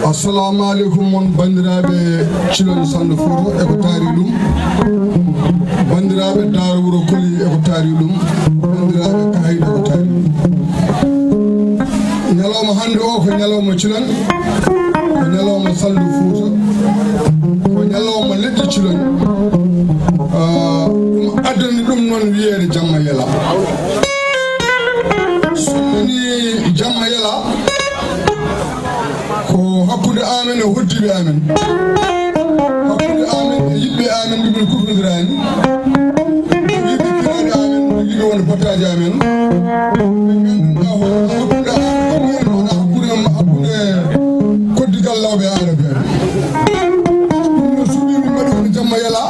assalamu alaikum mon bandiraɓe cilon sando foto eko taari ɗum bandiraɓe daaro wuro koli eko taari ɗum bandiraɓe kahayɗo eko taari ɗum ñalawma hande o ko ñalawma cilon ko ñalawma sando foto ko ñalawma leɗɗi cilon ɗum addani ɗum noon wiyeede jamma yela sonni jamma yela ko hakkude amen e hoddiɓe amen hakkude amen e yiɓɓe amen ɗumen kuɓɓodirani yiɓe kiraɗe amen yiɓe wonde pottaji amen ɓe ganduɗa hakkude amen wona hakkude koddigal lawɓe arabe ɗum no suuɓi min mbaɗi woni jamma yela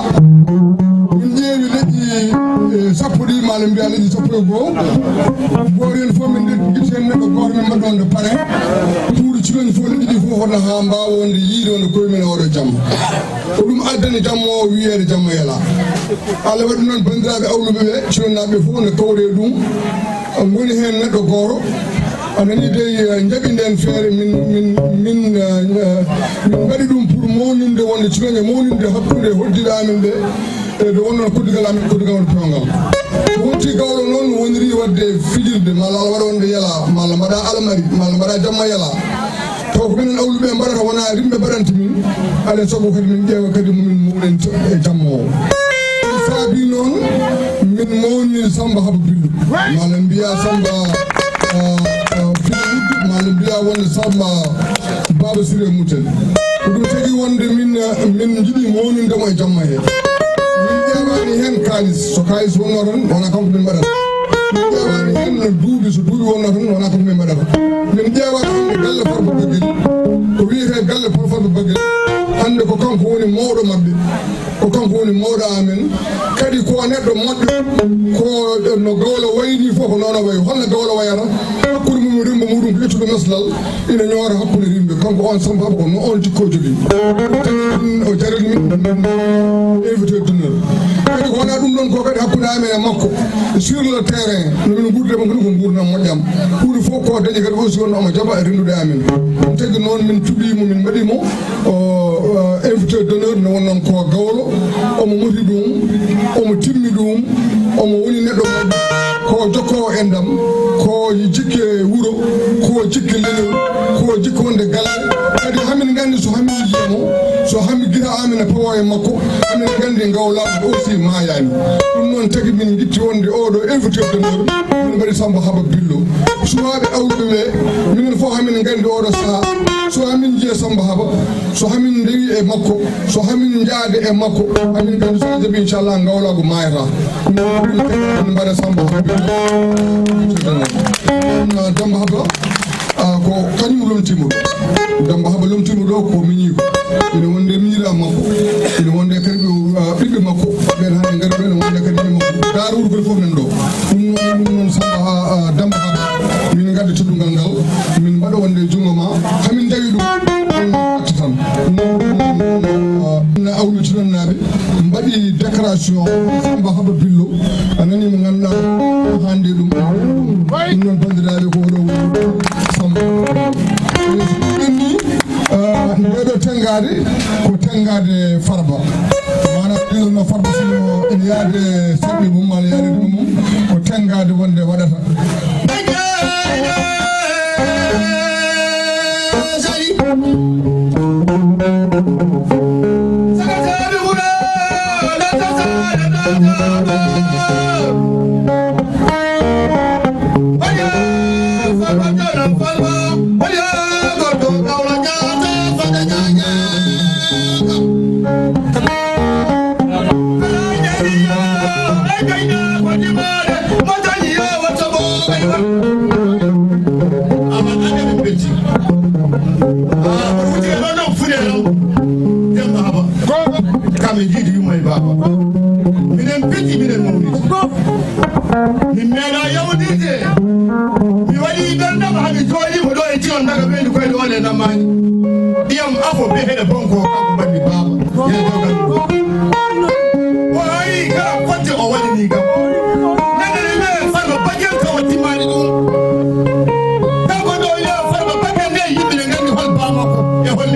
min ƴeewi leƴƴi sappo ɗi maɗa mbiya leƴƴi sappo e goho goori hen fof min guitti hen neɗɗo goto min mbaɗɗo nde parin tuuɗi ciloñi fof leƴƴi ɗi fof wonno ha mbawa wonde yiide wonde koyemen oɗo jamma ko ɗum addani jamma o wiyeede jamma yela Allah waɗi noon bandiraɓe awluɓe ɓe cilonnaɓe fof ne kawre ɗum goni hen neɗɗo goto anani dey jaɓi nden feere min mbaɗi ɗum pour mawninde wonde ciloñe mawninde hakkude hoddiɓe amen ɓe ɓe wonnoon koddigal amen koddigal won pewgal so wonti gawlo noon woniri wadde fijirde malla Allah waɗa wonde yela malla mbaɗa alamari malla mbaɗa jamma yela taw ko minen awluɓe mbaɗata wona rimɓe mbaɗanti min alay saago kadi min ƴeewa kadi momin mawnen e jamma o saabi noon min mawni Samba Haba Billu malla mbiya Samba malla mbiya wonde Samba Baba Siré Moutel ko ɗum tagi wonde min jiiɗi mawnindemo e jamma he min ƴewani hen kalis so kalis wonno tan wona kanko min mbaɗata min ƴewani hen no duuɓi so duuɓi wonno tan wona kanko min mbaɗata min ƴewani hande galle Farba Baguel ko wiyete galle Farba Baguel hande ko kanko woni mawɗo mabɓe ko kanko woni mawɗo amen kadi ko neɗɗo moƴƴo ko no gawlo wayni fof ko noon o wayi holno gawlo wayata hakkude mum rimba muɗum ko ƴettuɗo maslal ina ñoora hakkude rimɓe kanko on Samba Haba ko no on jikko jogui o jarani min invité d'honneur kadi ko wona ɗum ɗon ko kadi hakkude amen e makko sur le terrain no min gurdema kadi ko gurdam moƴƴam huuɗo fof ko dañi kadi aussi wonno omo jaɓa e rendude amen ɗum tagui noon min cuɓimo min mbaɗimo invité d'honneur ne wonnoon ko gawlo omo moti ɗum omo timmi ɗum omo woni neɗɗo ko jokkowo endam ko jikke wuro ko jikke leñol ko jikke wonde galle kadi hamin gandi so hamin yiyemo so hami guita amin e pawo e makko hamin gandi gawlaɓe aussi mayani ɗum noon tagui min guitti wonde oɗo invité d'honneur min mbaɗi Samba Haba Billo suwaɓe awluɓe ɓe minen fof hamin gandi oɗo saaha so hamin jiiya Samba Haba so hamin ndewi e makko so hamin jaade e makko hamin gandi so jaɓi inchallah gawlago mayata min mbaɗa Samba Haba Billo Demba Haba ko kañum lomtimo Demba Haba lomtimo ɗo ko miñi ko ina wonde miñira makko ina wonde kadi ɓiɓɓe makko ɓen hande ngari ɗo ene wonde kadi ine makko daaro wurgol fof nan ɗo ɗum noon Samba Demba Haba min gadda teɗugal ngal min mbaɗa wonde jungo ma hamin dawi ɗum atta tan na awlu cilonnaɓe mbaɗi déclaration Samba Haba Billo anani mo ganduɗa hande ɗum noon bandiraɓe ko oɗo Samba ɗenni ndeɗo tengade ko tengade Farba manam ɗiɗono Farba sino ene yaade saɓɓi mum mala yaade ɗum mum ko tengade wonde waɗata min meeɗa yawdirde mi waɗi gandama haɓe jooɗima ɗo e ciwon daga ɓeydi koye ɗon e nammani ɗiyam afo ɓe heɗe bonko kanko mbaɗi baba yedogal o ari kala fotte o waɗini kam nanene me Farba Baguel kawa timmani ɗum kanko ɗo yo Farba Baguel nde yimɓe ne gandi hol bamakko e hol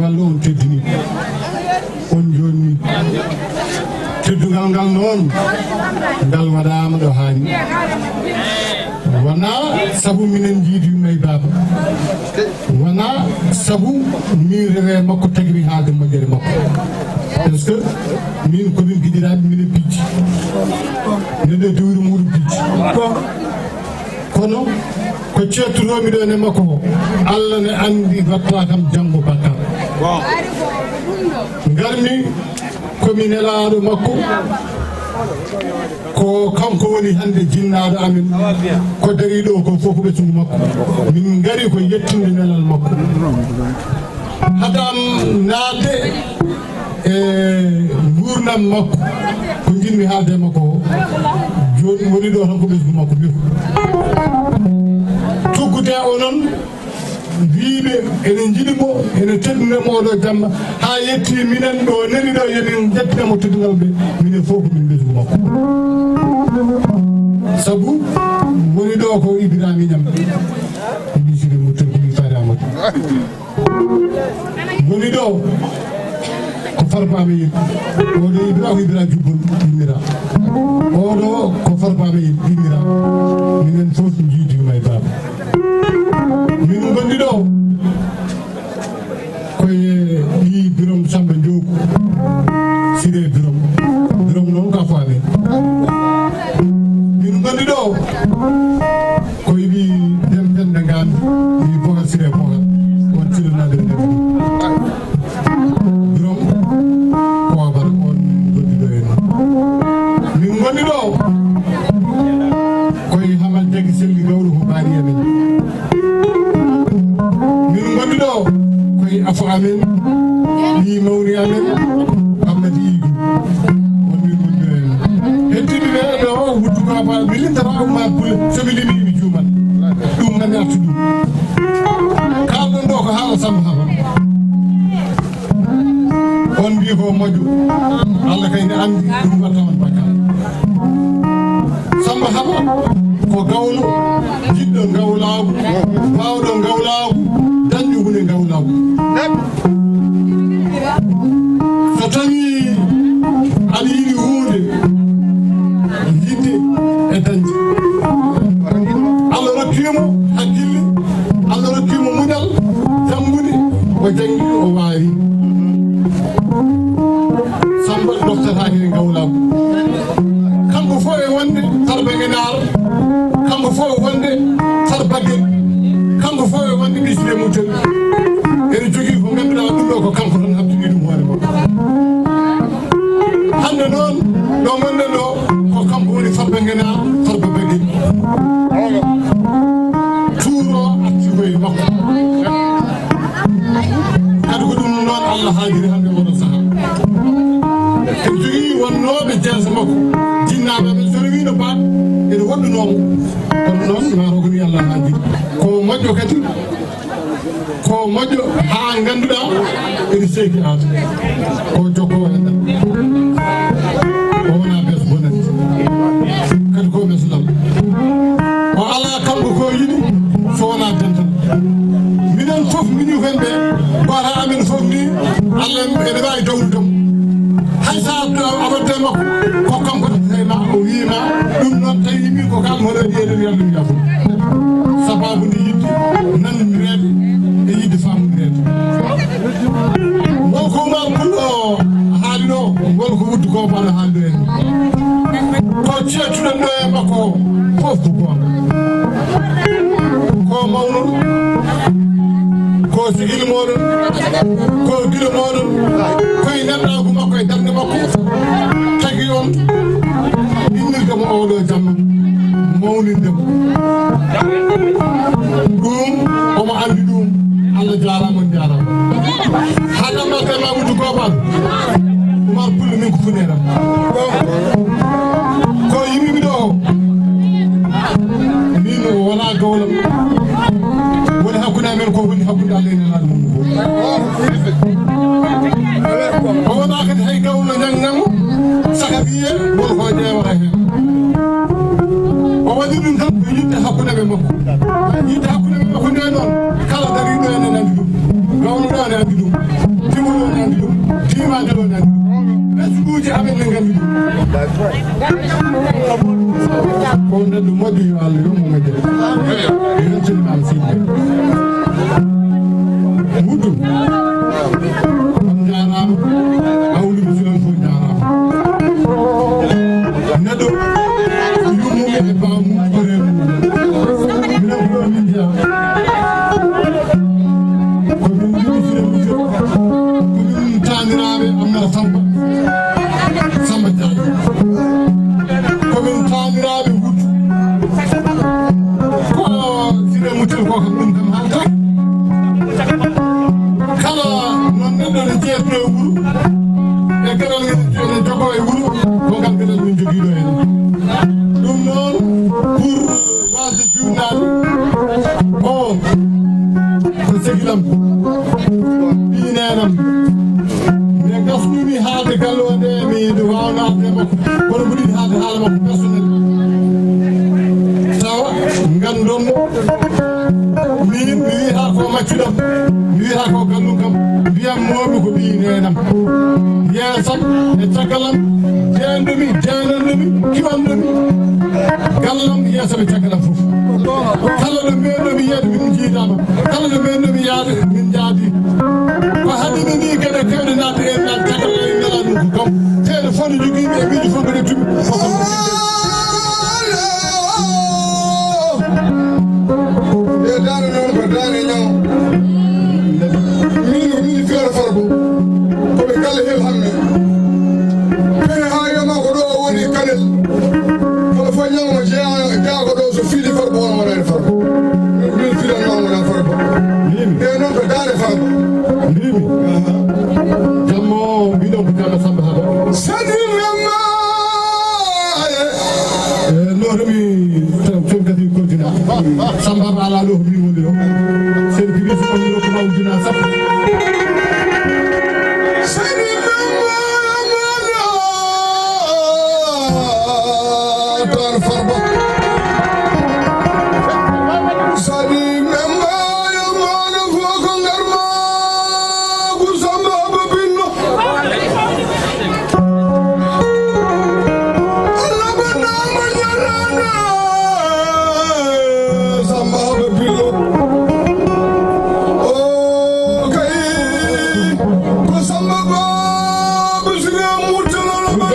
wallo on teddini on joni teddugal ngal noon ngal waɗama ɗo haani wona sabu minen jiidima e baba wona sabu min rewe makko tagiri haalde moƴƴere makko par ce que min komin giɗiraɓe mine bijji neɗo dewri muɗum bijji kono ko cettunomi ɗo ne makko o Allah ne andi watta kam janggo bakkar garmi komi nelaɗo makko ko kanko woni hande jinnaɗo amin ko dari ɗo ko fof ɓesgu makko min gari ko yettinde nelal makko hadam naade e gurdam makko ko jinmi haalde makko o joni woni ɗo tan ko ɓesgu makko befu tuggude onon wiiɓe ene jiɗimo ene teddunemo oɗo jamma ha yetti minen ɗo neli ɗo yemin jettinemo teddungal ɓe minen fof ko min ɓesgu makko sabu woni ɗo ko Ibrahima mbisiri mo tedduɗi fare amadou woni ɗo ko farbaɓe yin oɗo Ibrahima jubbol immira oɗo ko farbaɓe yin immira minen fof jiidima e baba min gondi ɗo koye ɗi birom Samba Ndiogu sire birom noon ka faame min gondi ɗo koye ɗi demtende ngan ɗi bogal sire bogal won cilonade nder birom kowabar on gondi ɗo en min gondi ɗo koye hamal jaggi selli gawru ko ɓaari amen min gondi ɗo koye afo amen ɗi mawni amen Amady Igou on min gondi ɗo en heddiɓe ɓe ɗo wuttuko apa mi lintata umma bule somi limi mi juuman ɗum nani artu ɗum kalɗon ɗo ko haala Samba Haba on mbi ko moƴƴo Allah kay ne andi ɗum wattaman bakkar Samba Haba ko gawlo jiɗɗo gawlagu bawɗo gawlagu dañƴu hunde gawlagu so tawi aɗa yiɗi hunde yidde e dañde Allah rokkimo hakkille Allah rokkimo muñal jangude o jangi o waari Samba ɗoftatake e gawlagu kanko fof e wonde tarba ngenar kanko fof e wonde tar baggel kanko fof e wonde ɓisde mutel ene jogui ko ganduɗa ɗum ɗo ko kanko tan habtini ɗum hoore makko hande noon ɗo gonɗen ɗo ko kanko woni tarba ngenar tarba baggel tuuro arti koye makko kadi ko ɗum noon Allah haajiri hande oɗo saaha en jogui wonnoɓe jeesa makko jinnaɓe ɓe so rewino baat ene woɗɗunomo kono noon mataw ko ni Allah haajiri ko moƴƴo kadi ko moƴƴo ha ganduɗa ene seeki aata ko jokkowo e ɗam o wona bes bonande kadi ko ɓesdal o ala kamɓe ko yiɗi so wona dental minen fof mini fen ɓe goto amen fof ni Allah ene wawi dawdudemo hay sa abadde makko ko kanko tawima o wiima ɗum noon tawi yimi ko kam hoɗo ɗiyeɗen yalɗum yafo sababu nde yidde nandirede e yidde famodirede wonko umar pulɗo haali ɗo wonko wuddu ko baɗo haalɗo en ko ceetuɗen ɗo e makko fof ko gonga ko mawnuɗo ko sigil moɗon ko guila moɗon koye neɗɗagu makko e darde makko tagui on innirgemo oɗo jamma mawnindemo ɗum omo andi ɗum Allah jarama on jarama haɗamma kama wuddu gobal Umar Pullo min ko funeram ko yimimi ɗo min wona gawlam woni hakkude amen ko woni hakkude Allah ene laɗa mum o wona kadi hay gawlo ñagnago saka wiye won ko ƴeewata hen o waɗi ɗum tan ko yidde hakkude ɓe makko yidde hakkude ɓe makko nde noon kala dariɗo enen andi ɗum gawlo ɗo ene andi ba do na esbuji amen ngam ko ndu modi Allah yo mo ngade yon ci am ci mudu am jaram awlu musulman fu jaram nado yu mo ngade ba mu bare mu mina ko min ja ko dum yu tanirabe amna samba samba jaay ko min tanirabe hutu ko sire mutul ko ko dum tam halta kala non neddo ne jeetno wuru e kadal ne jogo e wuru ko gal kadal min jogi do en dum non pour wasi journal o ko segilam binenam me gasnumi haalde gallode mi do wawnade makko kono budi haalde haala makko personnel tawa ngandon min mi wi ha ko maccudam mi wi ha ko gallum kam biyam momi ko binenam yesam e cagalam jendumi kiwandumi gallam yesam e cagalam fof kala ɗo mbeɗomi yiyade min jiidama kala ɗo mbeɗomi yaade min jaadi ko haɗini ni kene kewɗe naata en nat cagala e ngala ɗum ko kam teɗe fof ne jogiiɓe e miijo fof mbeɗe tumi fofo dare noon ko dare ñaw min feere farko koɓe kala hel hamme pene ha yama ko ɗo woni kanel kala fof ñawma jeyago ɗo so fiili farko on wonani farko min filanma wona farko e noon ko dare farko mbimi jammo mbiɗon ko jamma samba ha sadim yamma noɗomi kadi continue samba ba ala ɗo ko min woni ɗo sen kirisi onɗo ko mawjuna sappo sadim yamma tan farba sadim yamma yamana fo ko ngarma ku samba ba binno Allah bana manana samba ba binno o kay ko samba ba bisre mutala ba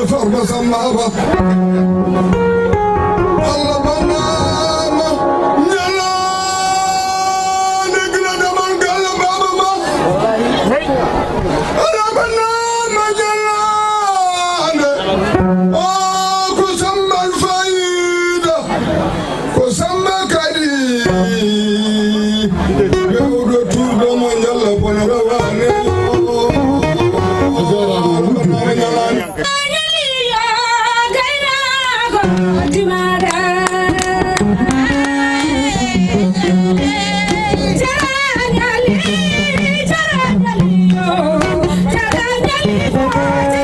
farba samba ba Allah banama nyala negla daman gal baba ma Allah banama nyala o ko samba faida ko samba kadi bewdo tudo mo nyala bona rawane Jara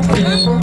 Thank you.